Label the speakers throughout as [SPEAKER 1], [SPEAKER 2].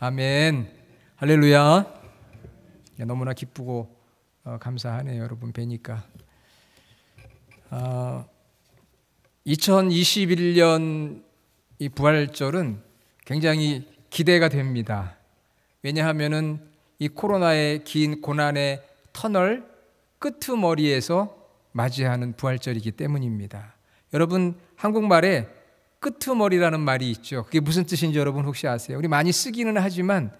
[SPEAKER 1] 아멘. 할렐루야. 너무나 기쁘고 감사하네요. 여러분 뵈니까. 2021년 이 부활절은 굉장히 기대가 됩니다. 왜냐하면은 이 코로나의 긴 고난의 터널 끄트머리에서 맞이하는 부활절이기 때문입니다. 여러분 한국말에 끄트머리라는 말이 있죠. 그게 무슨 뜻인지 여러분 혹시 아세요? 우리 많이 쓰기는 하지만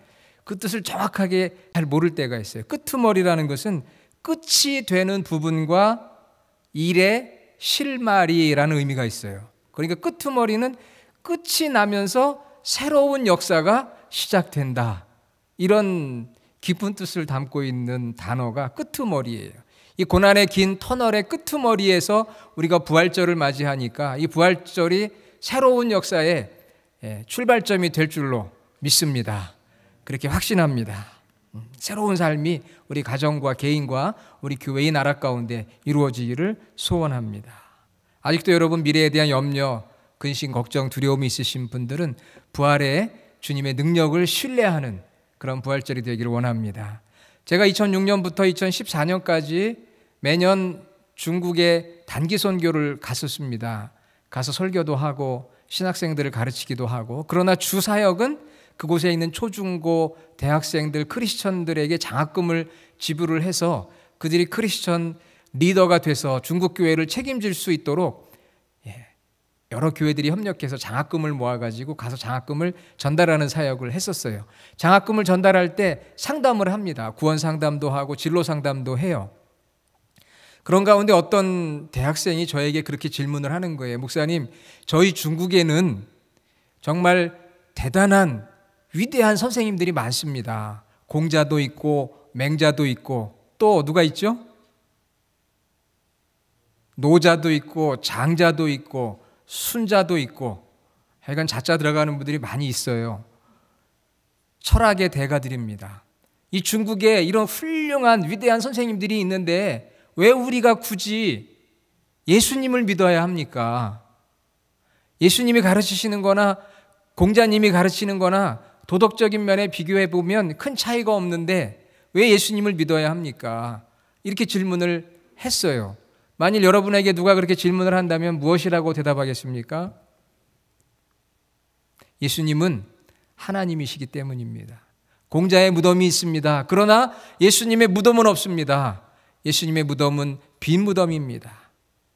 [SPEAKER 1] 그 뜻을 정확하게 잘 모를 때가 있어요. 끄트머리라는 것은 끝이 되는 부분과 일의 실마리라는 의미가 있어요. 그러니까 끄트머리는 끝이 나면서 새로운 역사가 시작된다. 이런 깊은 뜻을 담고 있는 단어가 끄트머리예요. 이 고난의 긴 터널의 끄트머리에서 우리가 부활절을 맞이하니까 이 부활절이 새로운 역사의 출발점이 될 줄로 믿습니다. 그렇게 확신합니다. 새로운 삶이 우리 가정과 개인과 우리 교회의 나라 가운데 이루어지기를 소원합니다. 아직도 여러분 미래에 대한 염려, 근심, 걱정, 두려움이 있으신 분들은 부활의 주님의 능력을 신뢰하는 그런 부활절이 되기를 원합니다. 제가 2006년부터 2014년까지 매년 중국에 단기 선교를 갔었습니다. 가서 설교도 하고 신학생들을 가르치기도 하고, 그러나 주 사역은 그곳에 있는 초중고 대학생들 크리스천들에게 장학금을 지불을 해서 그들이 크리스천 리더가 돼서 중국 교회를 책임질 수 있도록 여러 교회들이 협력해서 장학금을 모아가지고 가서 장학금을 전달하는 사역을 했었어요. 장학금을 전달할 때 상담을 합니다. 구원 상담도 하고 진로 상담도 해요. 그런 가운데 어떤 대학생이 저에게 그렇게 질문을 하는 거예요. 목사님, 저희 중국에는 정말 대단한 위대한 선생님들이 많습니다. 공자도 있고 맹자도 있고 또 누가 있죠? 노자도 있고 장자도 있고 순자도 있고 하여간 자자 들어가는 분들이 많이 있어요. 철학의 대가들입니다. 이 중국에 이런 훌륭한 위대한 선생님들이 있는데 왜 우리가 굳이 예수님을 믿어야 합니까? 예수님이 가르치시는 거나 공자님이 가르치는 거나 도덕적인 면에 비교해 보면 큰 차이가 없는데 왜 예수님을 믿어야 합니까? 이렇게 질문을 했어요. 만일 여러분에게 누가 그렇게 질문을 한다면 무엇이라고 대답하겠습니까? 예수님은 하나님이시기 때문입니다. 공자의 무덤이 있습니다. 그러나 예수님의 무덤은 없습니다. 예수님의 무덤은 빈 무덤입니다.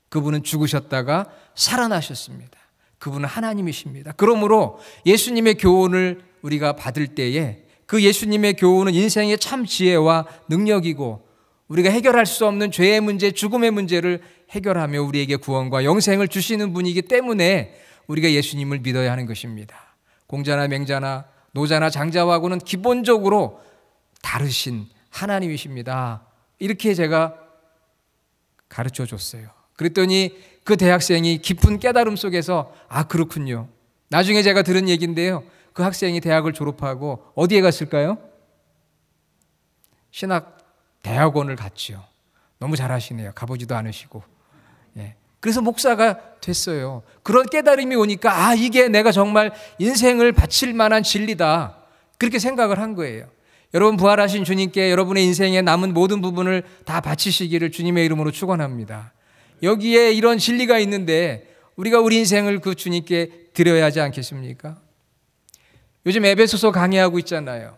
[SPEAKER 1] 그분은 죽으셨다가 살아나셨습니다. 그분은 하나님이십니다. 그러므로 예수님의 교훈을 우리가 받을 때에 그 예수님의 교훈은 인생의 참 지혜와 능력이고 우리가 해결할 수 없는 죄의 문제, 죽음의 문제를 해결하며 우리에게 구원과 영생을 주시는 분이기 때문에 우리가 예수님을 믿어야 하는 것입니다. 공자나 맹자나 노자나 장자하고는 기본적으로 다르신 하나님이십니다. 이렇게 제가 가르쳐 줬어요. 그랬더니 그 대학생이 깊은 깨달음 속에서 그렇군요. 나중에 제가 들은 얘기인데요. 그 학생이 대학을 졸업하고 어디에 갔을까요? 신학 대학원을 갔지요. 너무 잘하시네요. 가보지도 않으시고. 그래서 목사가 됐어요. 그런 깨달음이 오니까 이게 내가 정말 인생을 바칠 만한 진리다. 그렇게 생각을 한 거예요. 여러분 부활하신 주님께 여러분의 인생의 남은 모든 부분을 다 바치시기를 주님의 이름으로 축원합니다. 여기에 이런 진리가 있는데 우리가 우리 인생을 그 주님께 드려야 하지 않겠습니까? 요즘 에베소서 강의하고 있잖아요.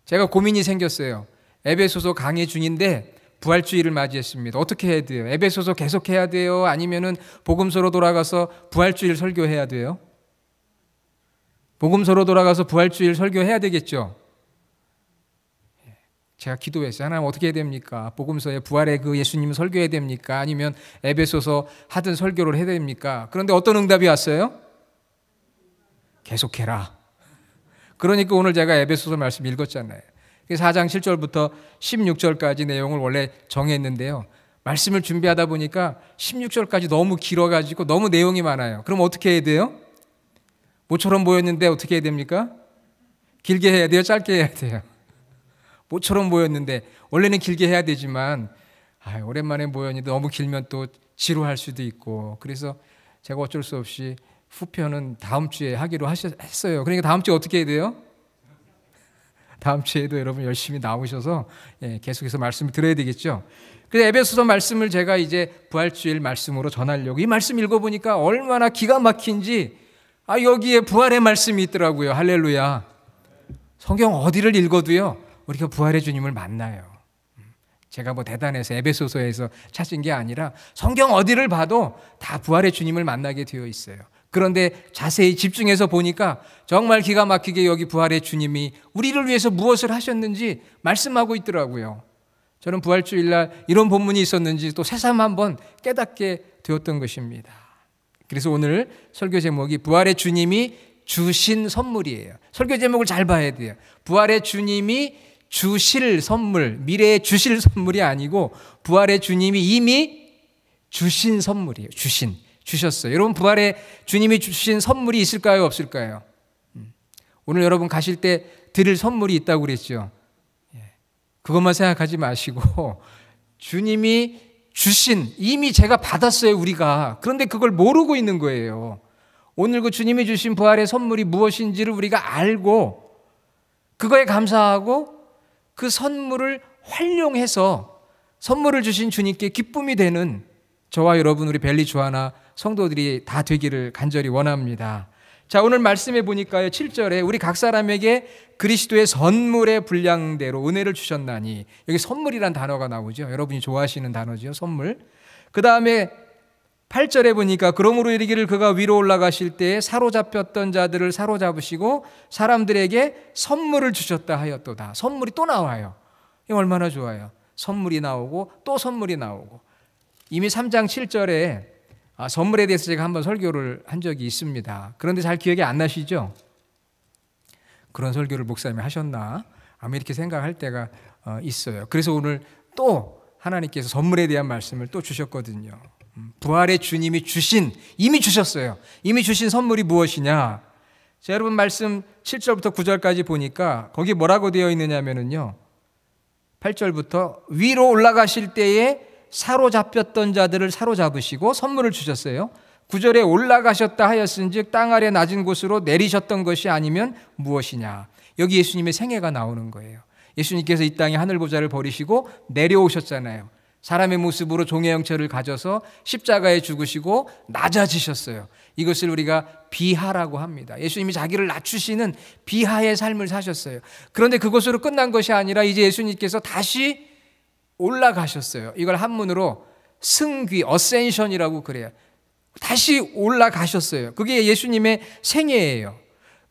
[SPEAKER 1] 제가 고민이 생겼어요. 에베소서 강의 중인데 부활주의를 맞이했습니다. 어떻게 해야 돼요? 에베소서 계속 해야 돼요? 아니면은 복음서로 돌아가서 부활주의를 설교해야 돼요? 복음서로 돌아가서 부활주의를 설교해야 되겠죠? 제가 기도했어요. 하나님 어떻게 해야 됩니까? 복음서에 부활의 그 예수님을 설교해야 됩니까? 아니면 에베소서 하든 설교를 해야 됩니까? 그런데 어떤 응답이 왔어요? 계속해라. 그러니까 오늘 제가 에베소서 말씀 읽었잖아요. 4장 7절부터 16절까지 내용을 원래 정했는데요. 말씀을 준비하다 보니까 16절까지 너무 길어가지고 너무 내용이 많아요. 그럼 어떻게 해야 돼요? 모처럼 보였는데 어떻게 해야 됩니까? 길게 해야 돼요? 짧게 해야 돼요? 모처럼 보였는데 원래는 길게 해야 되지만 오랜만에 모였는데 너무 길면 또 지루할 수도 있고, 그래서 제가 어쩔 수 없이 후편은 다음 주에 하기로 했어요. 그러니까 다음 주에 어떻게 해야 돼요? 다음 주에도 여러분 열심히 나오셔서 계속해서 말씀을 드려야 되겠죠. 그래서 에베소서 말씀을 제가 이제 부활주일 말씀으로 전하려고 이 말씀 읽어보니까 얼마나 기가 막힌지 여기에 부활의 말씀이 있더라고요. 할렐루야. 성경 어디를 읽어도요 우리가 부활의 주님을 만나요. 제가 뭐 대단해서 에베소서에서 찾은 게 아니라 성경 어디를 봐도 다 부활의 주님을 만나게 되어 있어요. 그런데 자세히 집중해서 보니까 정말 기가 막히게 여기 부활의 주님이 우리를 위해서 무엇을 하셨는지 말씀하고 있더라고요. 저는 부활주일날 이런 본문이 있었는지 또 새삼 한번 깨닫게 되었던 것입니다. 그래서 오늘 설교 제목이 부활의 주님이 주신 선물이에요. 설교 제목을 잘 봐야 돼요. 부활의 주님이 주실 선물, 미래에 주실 선물이 아니고 부활의 주님이 이미 주신 선물이에요. 주셨어요. 여러분 부활의 주님이 주신 선물이 있을까요? 없을까요? 오늘 여러분 가실 때 드릴 선물이 있다고 그랬죠. 그것만 생각하지 마시고 주님이 주신, 이미 제가 받았어요 우리가. 그런데 그걸 모르고 있는 거예요. 오늘 그 주님이 주신 부활의 선물이 무엇인지를 우리가 알고 그거에 감사하고 그 선물을 활용해서 선물을 주신 주님께 기쁨이 되는 저와 여러분 우리 벨리 주하나 성도들이 다 되기를 간절히 원합니다. 자, 오늘 말씀해 보니까요 7절에 우리 각 사람에게 그리스도의 선물의 분량대로 은혜를 주셨나니, 여기 선물이란 단어가 나오죠. 여러분이 좋아하시는 단어죠, 선물. 그 다음에 8절에 보니까 그러므로 이르기를 그가 위로 올라가실 때에 사로잡혔던 자들을 사로잡으시고 사람들에게 선물을 주셨다 하였도다. 선물이 또 나와요. 이거 얼마나 좋아요. 선물이 나오고 또 선물이 나오고. 이미 3장 7절에 선물에 대해서 제가 한번 설교를 한 적이 있습니다. 그런데 잘 기억이 안 나시죠? 그런 설교를 목사님이 하셨나? 아마 이렇게 생각할 때가 있어요. 그래서 오늘 또 하나님께서 선물에 대한 말씀을 또 주셨거든요. 부활의 주님이 이미 주셨어요. 이미 주신 선물이 무엇이냐? 자, 여러분 말씀 7절부터 9절까지 보니까 거기 뭐라고 되어 있느냐면요 8절부터 위로 올라가실 때에 사로잡혔던 자들을 사로잡으시고 선물을 주셨어요. 9절에 올라가셨다 하였은즉 땅 아래 낮은 곳으로 내리셨던 것이 아니면 무엇이냐? 여기 예수님의 생애가 나오는 거예요. 예수님께서 이 땅에 하늘보좌를 버리시고 내려오셨잖아요. 사람의 모습으로 종의 형체를 가져서 십자가에 죽으시고 낮아지셨어요. 이것을 우리가 비하라고 합니다. 예수님이 자기를 낮추시는 비하의 삶을 사셨어요. 그런데 그것으로 끝난 것이 아니라 이제 예수님께서 다시 올라가셨어요. 이걸 한문으로 승귀, 어센션이라고 그래요. 다시 올라가셨어요. 그게 예수님의 생애예요.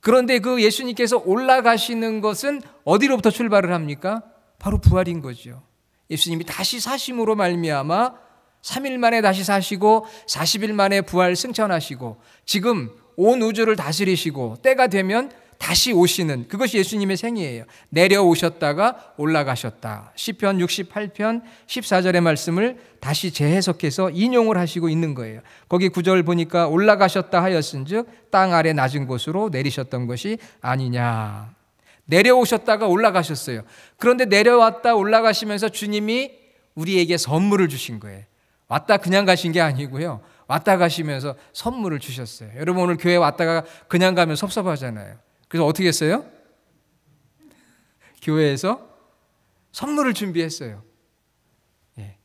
[SPEAKER 1] 그런데 그 예수님께서 올라가시는 것은 어디로부터 출발을 합니까? 바로 부활인 거죠. 예수님이 다시 사심으로 말미암아 3일 만에 다시 사시고 40일 만에 부활 승천하시고 지금 온 우주를 다스리시고 때가 되면 다시 오시는, 그것이 예수님의 생애예요. 내려오셨다가 올라가셨다. 시편 68편 14절의 말씀을 다시 재해석해서 인용을 하시고 있는 거예요. 거기 9절 보니까 올라가셨다 하였은즉 땅 아래 낮은 곳으로 내리셨던 것이 아니냐. 내려오셨다가 올라가셨어요. 그런데 내려왔다 올라가시면서 주님이 우리에게 선물을 주신 거예요. 왔다 그냥 가신 게 아니고요. 왔다 가시면서 선물을 주셨어요. 여러분 오늘 교회 왔다가 그냥 가면 섭섭하잖아요. 그래서 어떻게 했어요? 교회에서 선물을 준비했어요.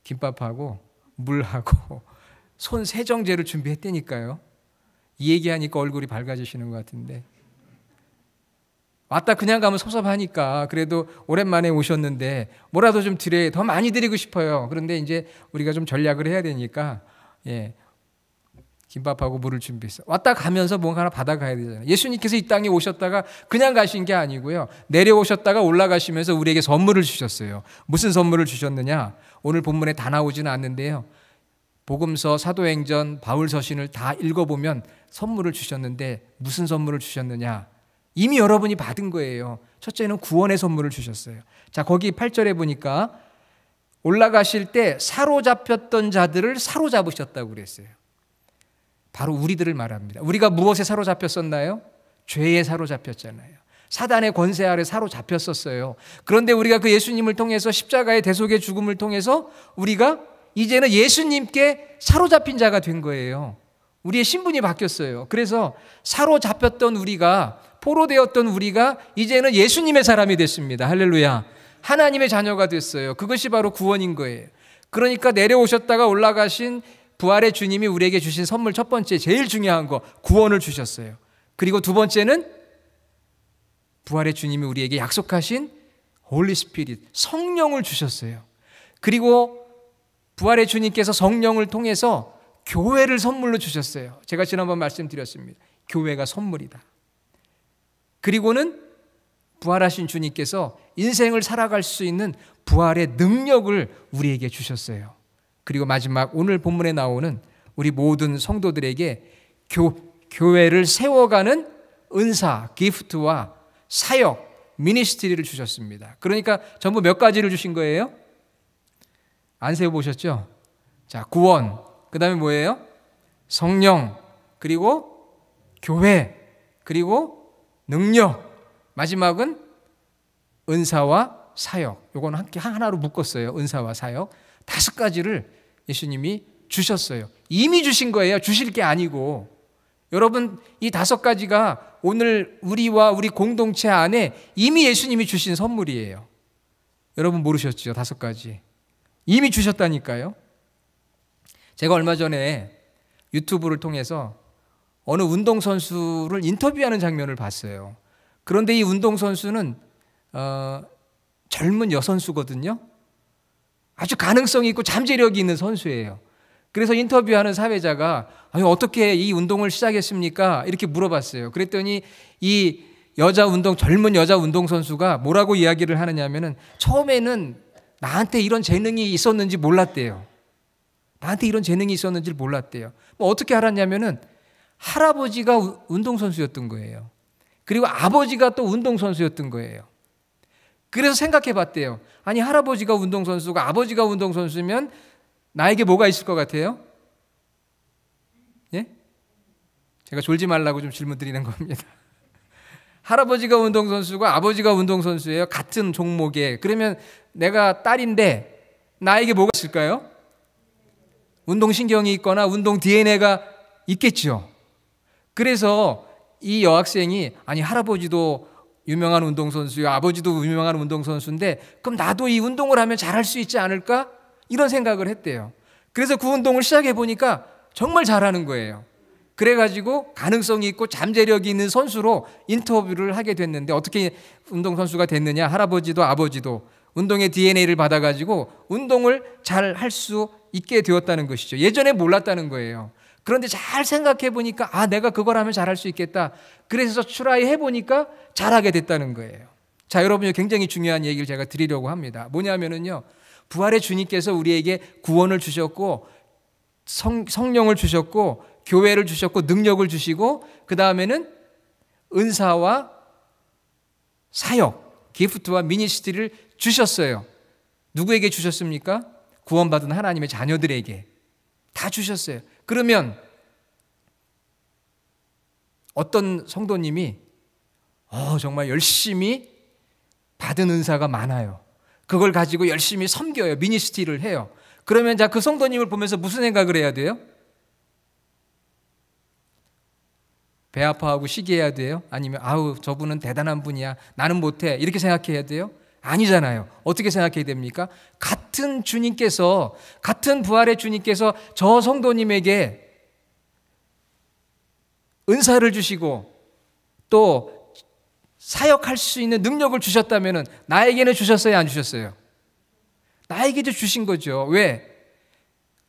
[SPEAKER 1] 김밥하고 물하고 손 세정제를 준비했다니까요. 이 얘기하니까 얼굴이 밝아지시는 것 같은데, 왔다 그냥 가면 섭섭하니까 그래도 오랜만에 오셨는데 뭐라도 좀 드려야, 더 많이 드리고 싶어요. 그런데 이제 우리가 좀 전략을 해야 되니까 김밥하고 물을 준비했어요. 왔다 가면서 뭔가 하나 받아가야 되잖아요. 예수님께서 이 땅에 오셨다가 그냥 가신 게 아니고요. 내려오셨다가 올라가시면서 우리에게 선물을 주셨어요. 무슨 선물을 주셨느냐? 오늘 본문에 다 나오지는 않는데요. 복음서, 사도행전, 바울 서신을 다 읽어보면 선물을 주셨는데 무슨 선물을 주셨느냐? 이미 여러분이 받은 거예요. 첫째는 구원의 선물을 주셨어요. 자, 거기 8절에 보니까 올라가실 때 사로잡혔던 자들을 사로잡으셨다고 그랬어요. 바로 우리들을 말합니다. 우리가 무엇에 사로잡혔었나요? 죄에 사로잡혔잖아요. 사단의 권세 아래 사로잡혔었어요. 그런데 우리가 그 예수님을 통해서 십자가의 대속의 죽음을 통해서 우리가 이제는 예수님께 사로잡힌 자가 된 거예요. 우리의 신분이 바뀌었어요. 그래서 사로잡혔던 우리가 포로되었던 우리가 이제는 예수님의 사람이 됐습니다. 할렐루야. 하나님의 자녀가 됐어요. 그것이 바로 구원인 거예요. 그러니까 내려오셨다가 올라가신 부활의 주님이 우리에게 주신 선물 첫 번째, 제일 중요한 거, 구원을 주셨어요. 그리고 두 번째는 부활의 주님이 우리에게 약속하신 홀리 스피릿, 성령을 주셨어요. 그리고 부활의 주님께서 성령을 통해서 교회를 선물로 주셨어요. 제가 지난번 말씀드렸습니다. 교회가 선물이다. 그리고는 부활하신 주님께서 인생을 살아갈 수 있는 부활의 능력을 우리에게 주셨어요. 그리고 마지막 오늘 본문에 나오는 우리 모든 성도들에게 교회를 세워가는 은사, 기프트와 사역, 미니스트리를 주셨습니다. 그러니까 전부 몇 가지를 주신 거예요? 안 세워보셨죠? 자, 구원, 그 다음에 뭐예요? 성령, 그리고 교회, 그리고 능력, 마지막은 은사와 사역. 요건 하나로 묶었어요. 은사와 사역. 5가지를 예수님이 주셨어요. 이미 주신 거예요. 주실 게 아니고. 여러분, 이 5가지가 오늘 우리와 우리 공동체 안에 이미 예수님이 주신 선물이에요. 여러분 모르셨죠? 5가지. 이미 주셨다니까요. 제가 얼마 전에 유튜브를 통해서 어느 운동선수를 인터뷰하는 장면을 봤어요. 그런데 이 운동선수는 젊은 여선수거든요. 아주 가능성이 있고 잠재력이 있는 선수예요. 그래서 인터뷰하는 사회자가 어떻게 이 운동을 시작했습니까? 이렇게 물어봤어요. 그랬더니 이 젊은 여자 운동선수가 뭐라고 이야기를 하느냐면은 처음에는 나한테 이런 재능이 있었는지 몰랐대요. 나한테 이런 재능이 있었는지 몰랐대요. 뭐 어떻게 알았냐면은 할아버지가 운동선수였던 거예요. 그리고 아버지가 또 운동선수였던 거예요. 그래서 생각해 봤대요. 아니, 할아버지가 운동선수고 아버지가 운동선수면 나에게 뭐가 있을 것 같아요? 예? 제가 졸지 말라고 좀 질문 드리는 겁니다. 할아버지가 운동선수고 아버지가 운동선수예요. 같은 종목에. 그러면 내가 딸인데 나에게 뭐가 있을까요? 운동신경이 있거나 운동 DNA가 있겠죠. 그래서 이 여학생이 아니, 할아버지도 유명한 운동선수요, 아버지도 유명한 운동선수인데 그럼 나도 이 운동을 하면 잘할 수 있지 않을까? 이런 생각을 했대요. 그래서 그 운동을 시작해 보니까 정말 잘하는 거예요. 그래가지고 가능성이 있고 잠재력이 있는 선수로 인터뷰를 하게 됐는데 어떻게 운동선수가 됐느냐? 할아버지도 아버지도 운동의 DNA를 받아가지고 운동을 잘 할 수 있게 되었다는 것이죠. 예전에 몰랐다는 거예요. 그런데 잘 생각해 보니까 내가 그걸 하면 잘할 수 있겠다. 그래서 트라이 해보니까 잘하게 됐다는 거예요. 자, 여러분, 굉장히 중요한 얘기를 제가 드리려고 합니다. 뭐냐면은요, 부활의 주님께서 우리에게 구원을 주셨고 성령을 주셨고 교회를 주셨고 능력을 주시고 그 다음에는 은사와 사역, 기프트와 미니스트리를 주셨어요. 누구에게 주셨습니까? 구원받은 하나님의 자녀들에게 다 주셨어요. 그러면 어떤 성도님이 정말 열심히 받은 은사가 많아요. 그걸 가지고 열심히 섬겨요. 미니스트리를 해요. 그러면 그 성도님을 보면서 무슨 생각을 해야 돼요? 배 아파하고 시기해야 돼요? 아니면 저분은 대단한 분이야, 나는 못해, 이렇게 생각해야 돼요? 아니잖아요. 어떻게 생각해야 됩니까? 같은 부활의 주님께서 저 성도님에게 은사를 주시고 또 사역할 수 있는 능력을 주셨다면 나에게는 주셨어요, 안 주셨어요? 나에게도 주신 거죠. 왜?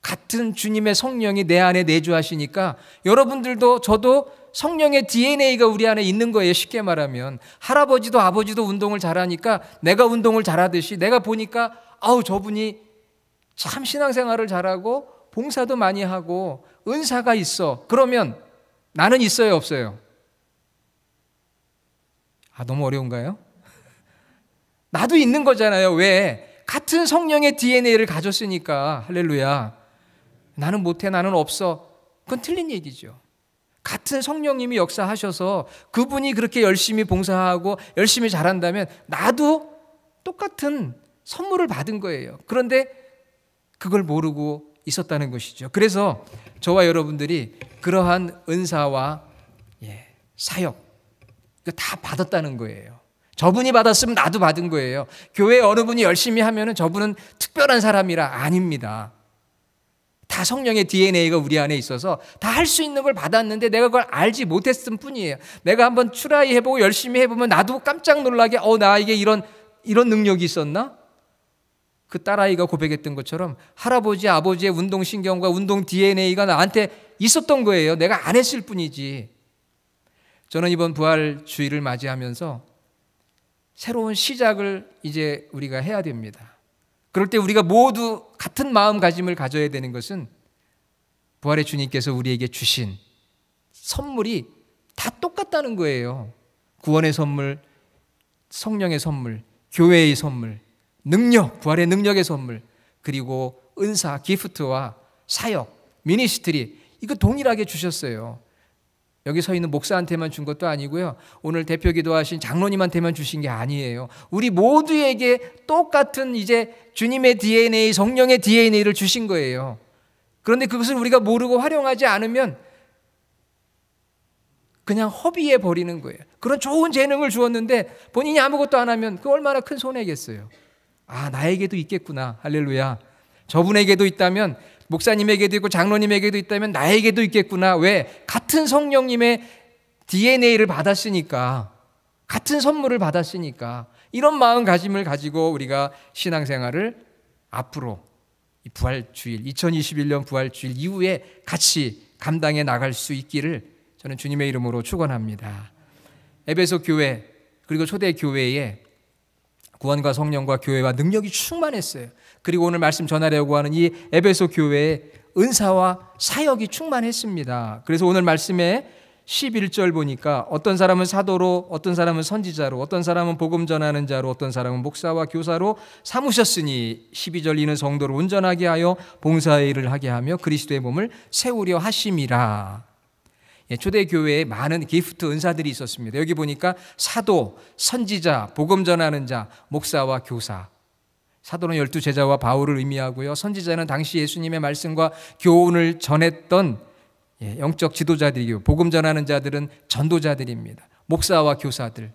[SPEAKER 1] 같은 주님의 성령이 내 안에 내주하시니까 여러분들도 저도 성령의 DNA가 우리 안에 있는 거예요. 쉽게 말하면 할아버지도 아버지도 운동을 잘하니까 내가 운동을 잘하듯이 내가 보니까 저분이 참 신앙생활을 잘하고 봉사도 많이 하고 은사가 있어. 그러면 나는 있어요, 없어요? 너무 어려운가요? 나도 있는 거잖아요. 왜? 같은 성령의 DNA를 가졌으니까. 할렐루야. 나는 못해, 나는 없어. 그건 틀린 얘기죠. 같은 성령님이 역사하셔서 그분이 그렇게 열심히 봉사하고 열심히 잘한다면 나도 똑같은 선물을 받은 거예요. 그런데 그걸 모르고 있었다는 것이죠. 그래서 저와 여러분들이 그러한 은사와 사역, 이거 다 받았다는 거예요. 저분이 받았으면 나도 받은 거예요. 교회 어느 분이 열심히 하면은 저분은 특별한 사람이라 아닙니다. 다 성령의 DNA가 우리 안에 있어서 다 할 수 있는 걸 받았는데 내가 그걸 알지 못했을 뿐이에요. 내가 한번 트라이 해보고 열심히 해보면 나도 깜짝 놀라게 나에게 이런 능력이 있었나? 그 딸아이가 고백했던 것처럼 할아버지 아버지의 운동신경과 운동 DNA가 나한테 있었던 거예요. 내가 안 했을 뿐이지. 저는 이번 부활 주일을 맞이하면서 새로운 시작을 이제 우리가 해야 됩니다. 그럴 때 우리가 모두 같은 마음가짐을 가져야 되는 것은 부활의 주님께서 우리에게 주신 선물이 다 똑같다는 거예요. 구원의 선물, 성령의 선물, 교회의 선물, 능력, 부활의 능력의 선물, 그리고 은사, 기프트와 사역, 미니스트리, 이거 동일하게 주셨어요. 여기 서 있는 목사한테만 준 것도 아니고요. 오늘 대표 기도하신 장로님한테만 주신 게 아니에요. 우리 모두에게 똑같은 이제 주님의 DNA, 성령의 DNA를 주신 거예요. 그런데 그것을 우리가 모르고 활용하지 않으면 그냥 허비해 버리는 거예요. 그런 좋은 재능을 주었는데 본인이 아무것도 안 하면 그 얼마나 큰 손해겠어요. 아, 나에게도 있겠구나. 할렐루야. 저분에게도 있다면, 목사님에게도 있고 장로님에게도 있다면 나에게도 있겠구나. 왜? 같은 성령님의 DNA를 받았으니까, 같은 선물을 받았으니까. 이런 마음가짐을 가지고 우리가 신앙생활을 앞으로 이 부활주일, 2021년 부활주일 이후에 같이 감당해 나갈 수 있기를 저는 주님의 이름으로 축원합니다. 에베소 교회 그리고 초대 교회에 구원과 성령과 교회와 능력이 충만했어요. 그리고 오늘 말씀 전하려고 하는 이 에베소 교회에 은사와 사역이 충만했습니다. 그래서 오늘 말씀에 11절 보니까 어떤 사람은 사도로, 어떤 사람은 선지자로, 어떤 사람은 복음 전하는 자로, 어떤 사람은 목사와 교사로 삼으셨으니 12절 이는 성도를 온전하게 하여 봉사의 일을 하게 하며 그리스도의 몸을 세우려 하심이라. 초대교회에 많은 기프트 은사들이 있었습니다. 여기 보니까 사도, 선지자, 복음 전하는 자, 목사와 교사. 사도는 12제자와 바울을 의미하고요. 선지자는 당시 예수님의 말씀과 교훈을 전했던 영적 지도자들이고, 복음 전하는 자들은 전도자들입니다. 목사와 교사들.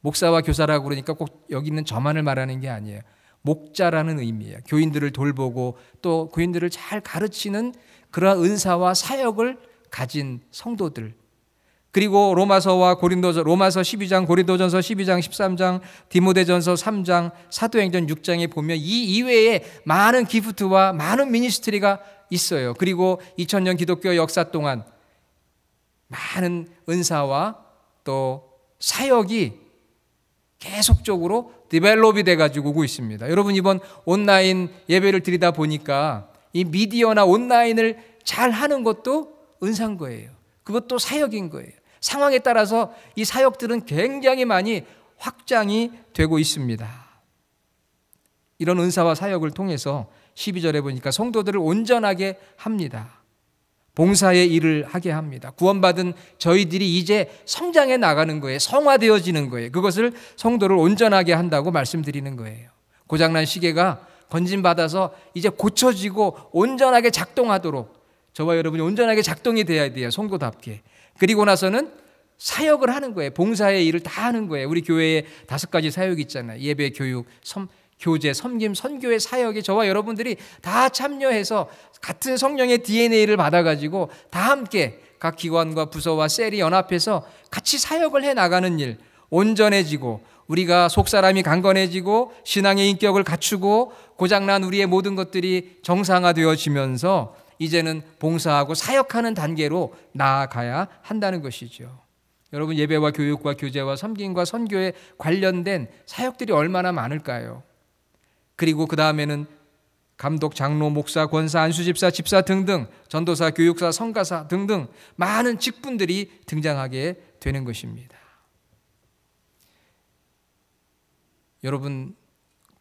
[SPEAKER 1] 목사와 교사라고 그러니까 꼭 여기 있는 저만을 말하는 게 아니에요. 목자라는 의미예요. 교인들을 돌보고 또 교인들을 잘 가르치는 그러한 은사와 사역을 가진 성도들. 그리고 로마서와 고린도서, 로마서 12장, 고린도전서 12장, 13장, 디모데전서 3장, 사도행전 6장에 보면 이 이외에 많은 기프트와 많은 미니스트리가 있어요. 그리고 2000년 기독교 역사 동안 많은 은사와 또 사역이 계속적으로 디벨롭이 돼가지고 오고 있습니다. 여러분, 이번 온라인 예배를 드리다 보니까 이 미디어나 온라인을 잘 하는 것도 은사인 거예요. 그것도 사역인 거예요. 상황에 따라서 이 사역들은 굉장히 많이 확장이 되고 있습니다. 이런 은사와 사역을 통해서 12절에 보니까 성도들을 온전하게 합니다. 봉사의 일을 하게 합니다. 구원받은 저희들이 이제 성장해 나가는 거예요. 성화되어지는 거예요. 그것을 성도를 온전하게 한다고 말씀드리는 거예요. 고장난 시계가 건진받아서 이제 고쳐지고 온전하게 작동하도록 저와 여러분이 온전하게 작동이 돼야 돼요. 성도답게. 그리고 나서는 사역을 하는 거예요. 봉사의 일을 다 하는 거예요. 우리 교회에 5가지 사역이 있잖아요. 예배, 교육, 교제, 섬김, 선교의 사역에 저와 여러분들이 다 참여해서 같은 성령의 DNA를 받아가지고 다 함께 각 기관과 부서와 셀이 연합해서 같이 사역을 해나가는 일, 온전해지고 우리가 속사람이 강건해지고 신앙의 인격을 갖추고 고장난 우리의 모든 것들이 정상화되어지면서 이제는 봉사하고 사역하는 단계로 나아가야 한다는 것이죠. 여러분, 예배와 교육과 교제와 섬김과 선교에 관련된 사역들이 얼마나 많을까요? 그리고 그 다음에는 감독, 장로, 목사, 권사, 안수집사, 집사 등등, 전도사, 교육사, 성가사 등등 많은 직분들이 등장하게 되는 것입니다. 여러분,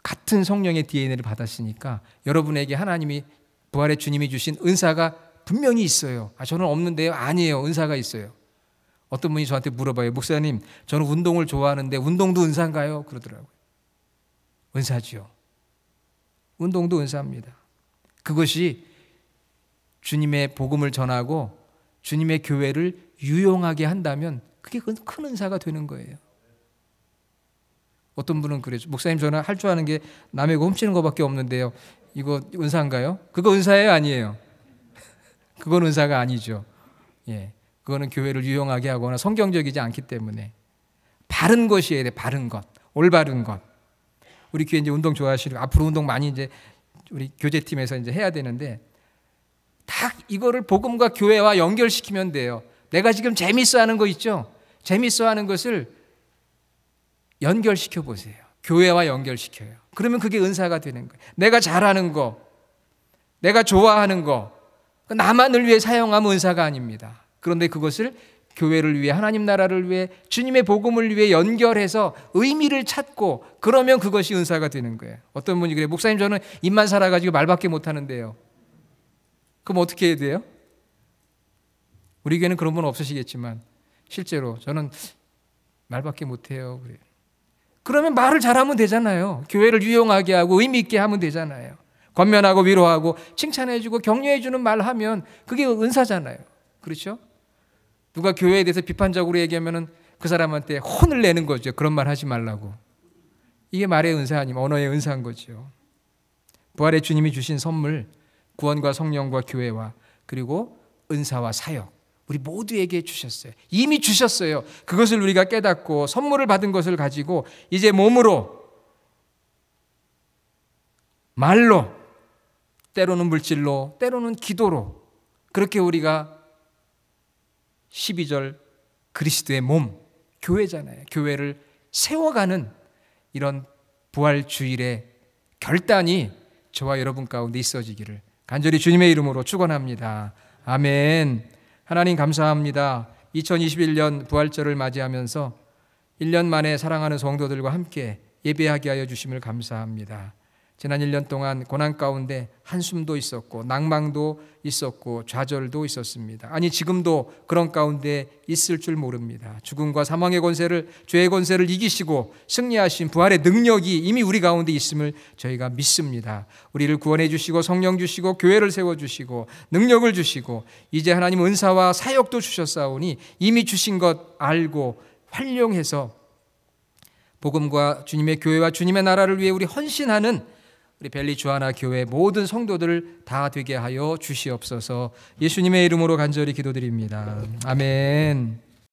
[SPEAKER 1] 같은 성령의 DNA를 받았으니까 여러분에게 하나님이, 부활의 주님이 주신 은사가 분명히 있어요. 저는 없는데요. 아니에요. 은사가 있어요. 어떤 분이 저한테 물어봐요. 목사님, 저는 운동을 좋아하는데 운동도 은사인가요? 그러더라고요. 은사지요. 운동도 은사입니다. 그것이 주님의 복음을 전하고 주님의 교회를 유용하게 한다면 그게 큰 은사가 되는 거예요. 어떤 분은 그래요. 목사님, 저는 할 줄 아는 게 남의 거 훔치는 것밖에 없는데요. 이거 은사인가요? 그거 은사예요? 아니에요? 그건 은사가 아니죠. 예, 그거는 교회를 유용하게 하거나 성경적이지 않기 때문에 바른 것이어야 돼. 바른 것, 올바른 것. 우리 교회 이제 운동 좋아하시고 앞으로 운동 많이 이제 우리 교제팀에서 이제 해야 되는데 딱 이거를 복음과 교회와 연결시키면 돼요. 내가 지금 재밌어하는 거 있죠? 재밌어하는 것을 연결시켜 보세요. 교회와 연결시켜요. 그러면 그게 은사가 되는 거예요. 내가 잘하는 거, 내가 좋아하는 거, 나만을 위해 사용하면 은사가 아닙니다. 그런데 그것을 교회를 위해, 하나님 나라를 위해, 주님의 복음을 위해 연결해서 의미를 찾고 그러면 그것이 은사가 되는 거예요. 어떤 분이 그래요. 목사님, 저는 입만 살아가지고 말밖에 못하는데요. 그럼 어떻게 해야 돼요? 우리 교회는 그런 분 없으시겠지만 실제로 저는 말밖에 못해요. 그래요. 그러면 말을 잘하면 되잖아요. 교회를 유용하게 하고 의미 있게 하면 되잖아요. 권면하고 위로하고 칭찬해주고 격려해주는 말 하면 그게 은사잖아요. 그렇죠? 누가 교회에 대해서 비판적으로 얘기하면 그 사람한테 혼을 내는 거죠. 그런 말 하지 말라고. 이게 말의 은사 아니면 언어의 은사인 거죠. 부활의 주님이 주신 선물, 구원과 성령과 교회와 그리고 은사와 사역, 우리 모두에게 주셨어요. 이미 주셨어요. 그것을 우리가 깨닫고 선물을 받은 것을 가지고 이제 몸으로, 말로, 때로는 물질로, 때로는 기도로 그렇게 우리가 12절 그리스도의 몸, 교회잖아요. 교회를 세워가는 이런 부활주일의 결단이 저와 여러분 가운데 있어지기를 간절히 주님의 이름으로 축원합니다. 아멘. 하나님 감사합니다. 2021년 부활절을 맞이하면서 1년 만에 사랑하는 성도들과 함께 예배하게 하여 주심을 감사합니다. 지난 1년 동안 고난 가운데 한숨도 있었고 낭망도 있었고 좌절도 있었습니다. 아니 지금도 그런 가운데 있을 줄 모릅니다. 죽음과 사망의 권세를, 죄의 권세를 이기시고 승리하신 부활의 능력이 이미 우리 가운데 있음을 저희가 믿습니다. 우리를 구원해 주시고 성령 주시고 교회를 세워주시고 능력을 주시고 이제 하나님 은사와 사역도 주셨사오니 이미 주신 것 알고 활용해서 복음과 주님의 교회와 주님의 나라를 위해 우리 헌신하는 우리 벨리 주하나 교회 모든 성도들 다 되게 하여 주시옵소서. 예수님의 이름으로 간절히 기도드립니다. 아멘.